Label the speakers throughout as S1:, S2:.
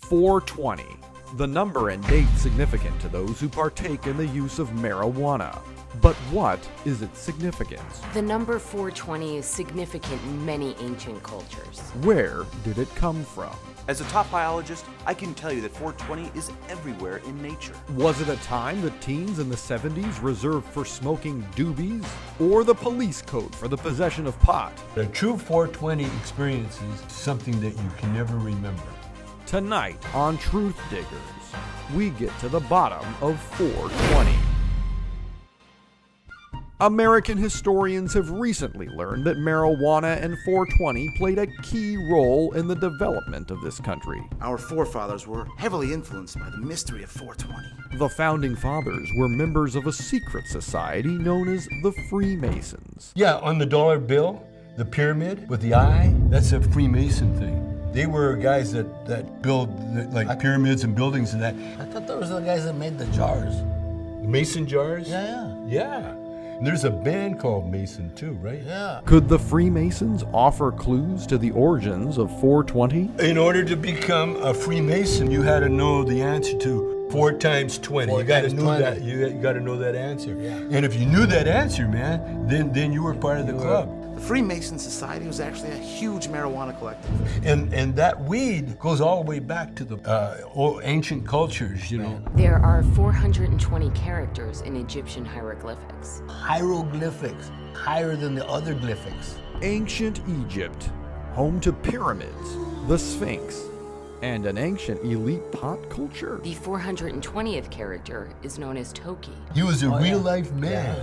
S1: 420. The number and date significant to those who partake in the use of marijuana. But what is its significance?
S2: The number 420 is significant in many ancient cultures.
S1: Where did it come from?
S3: As a top biologist, I can tell you that 420 is everywhere in nature.
S1: Was it a time that teens in the 70s reserved for smoking doobies? Or the police code for the possession of pot?
S4: A true 420 experience is something that you can never remember.
S1: Tonight on Truth Diggers, we get to the bottom of 420. American historians have recently learned that marijuana and 420 played a key role in the development of this country.
S5: Our forefathers were heavily influenced by the mystery of 420.
S1: The Founding Fathers were members of a secret society known as the Freemasons.
S4: Yeah, on the dollar bill, the pyramid with the eye, that's a Freemason thing. They were guys that build like pyramids and buildings and that.
S6: I thought those were the guys that made the jars.
S4: Mason jars?
S6: Yeah.
S4: Yeah. And there's a band called Mason too, right?
S6: Yeah.
S1: Could the Freemasons offer clues to the origins of 420?
S4: In order to become a Freemason, you had to know the answer to 4 times 20. You got to know
S6: 20.
S4: that. You got to know that answer.
S6: Yeah.
S4: And if you knew that answer, man, then you were part of the club.
S5: The Freemason Society was actually a huge marijuana collective.
S4: And that weed goes all the way back to the old ancient cultures, you know.
S2: There are 420 characters in Egyptian hieroglyphics.
S6: Hieroglyphics, higher than the other glyphics.
S1: Ancient Egypt, home to pyramids, the Sphinx, and an ancient elite pot culture.
S2: The 420th character is known as Toki.
S4: He was a real-life man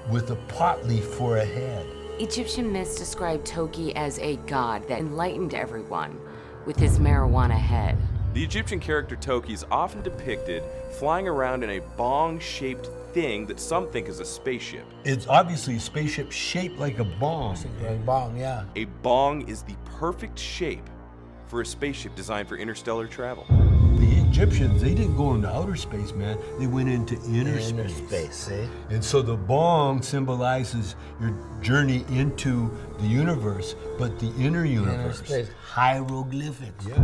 S4: with a pot leaf for a head.
S2: Egyptian myths describe Toki as a god that enlightened everyone with his marijuana head.
S7: The Egyptian character Toki is often depicted flying around in a bong-shaped thing that some think is a spaceship.
S4: It's obviously a spaceship shaped like a bomb.
S6: Like bong, yeah.
S7: A bong is the perfect shape for a spaceship designed for interstellar travel.
S4: The Egyptians, they didn't go into outer space, man. They went into inner
S6: space, see?
S4: And so the bong symbolizes your journey into the universe, but the inner universe.
S6: Space. Hieroglyphics.
S4: Yeah.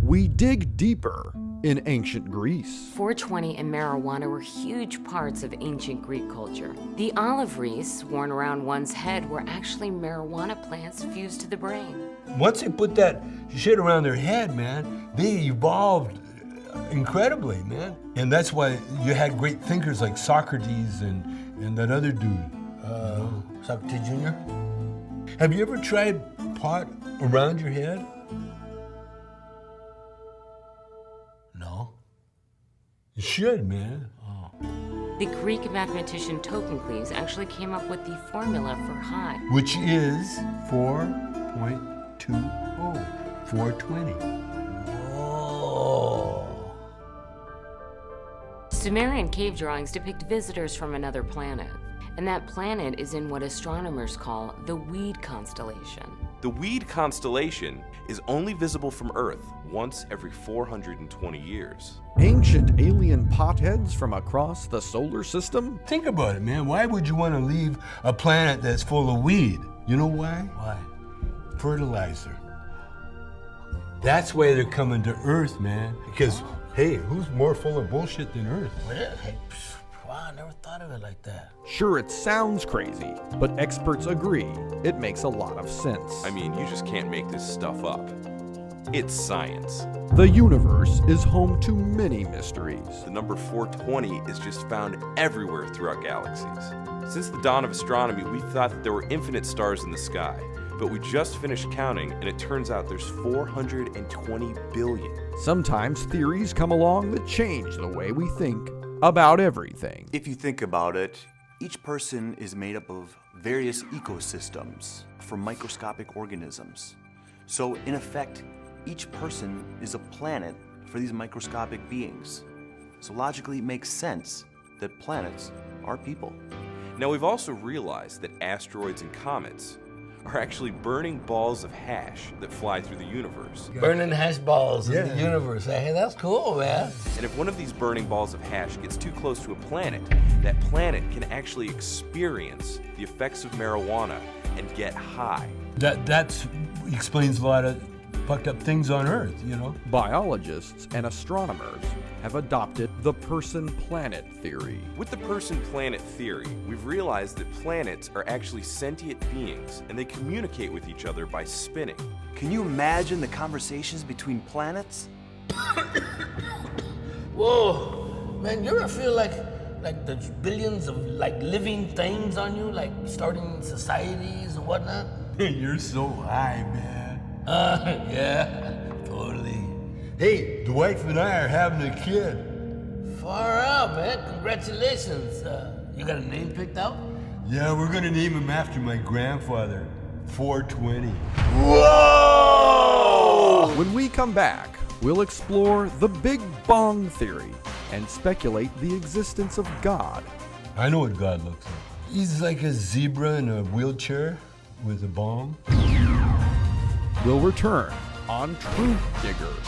S1: We dig deeper in ancient Greece.
S2: 420 and marijuana were huge parts of ancient Greek culture. The olive wreaths worn around one's head were actually marijuana plants fused to the brain.
S4: Once they put that shit around their head, man, they evolved incredibly, man. And that's why you had great thinkers like Socrates and that other dude.
S6: Socrates Jr.?
S4: Have you ever tried pot around your head?
S6: No.
S4: You should, man.
S2: The Greek mathematician Tocles actually came up with the formula for high.
S4: Which is 4.20. 420.
S6: Oh.
S2: Sumerian cave drawings depict visitors from another planet, and that planet is in what astronomers call the Weed constellation.
S7: The Weed constellation is only visible from Earth once every 420 years.
S1: Ancient alien potheads from across the solar system?
S4: Think about it, man. Why would you want to leave a planet that's full of weed? You know why?
S6: Why?
S4: Fertilizer. That's why they're coming to Earth, man. Because, hey, who's more full of bullshit than Earth?
S6: Well, hey, wow, I never thought of it like that.
S1: Sure, it sounds crazy, but experts agree it makes a lot of sense.
S7: I mean, you just can't make this stuff up. It's science.
S1: The universe is home to many mysteries.
S7: The number 420 is just found everywhere throughout galaxies. Since the dawn of astronomy, we thought that there were infinite stars in the sky. But we just finished counting, and it turns out there's 420 billion.
S1: Sometimes theories come along that change the way we think about everything.
S3: If you think about it, each person is made up of various ecosystems from microscopic organisms. So in effect, each person is a planet for these microscopic beings. So logically it makes sense that planets are people.
S7: Now we've also realized that asteroids and comets are actually burning balls of hash that fly through the universe.
S6: Burning hash balls in the universe. Hey, that's cool, man.
S7: And if one of these burning balls of hash gets too close to a planet, that planet can actually experience the effects of marijuana and get high.
S4: That explains a lot of fucked up things on Earth, you know?
S1: Biologists and astronomers have adopted the person-planet theory.
S7: With the person-planet theory, we've realized that planets are actually sentient beings and they communicate with each other by spinning.
S3: Can you imagine the conversations between planets?
S6: Whoa, man, you ever feel like there's billions of like living things on you, like starting societies and whatnot?
S4: You're so high, man.
S6: Yeah, totally.
S4: Hey, the wife and I are having a kid.
S6: Far out, man. Congratulations. You got a name picked out?
S4: Yeah, we're gonna name him after my grandfather, 420.
S1: Whoa! When we come back, we'll explore the Big Bong Theory and speculate the existence of God.
S4: I know what God looks like. He's like a zebra in a wheelchair with a bomb.
S1: We'll return on Truth Diggers.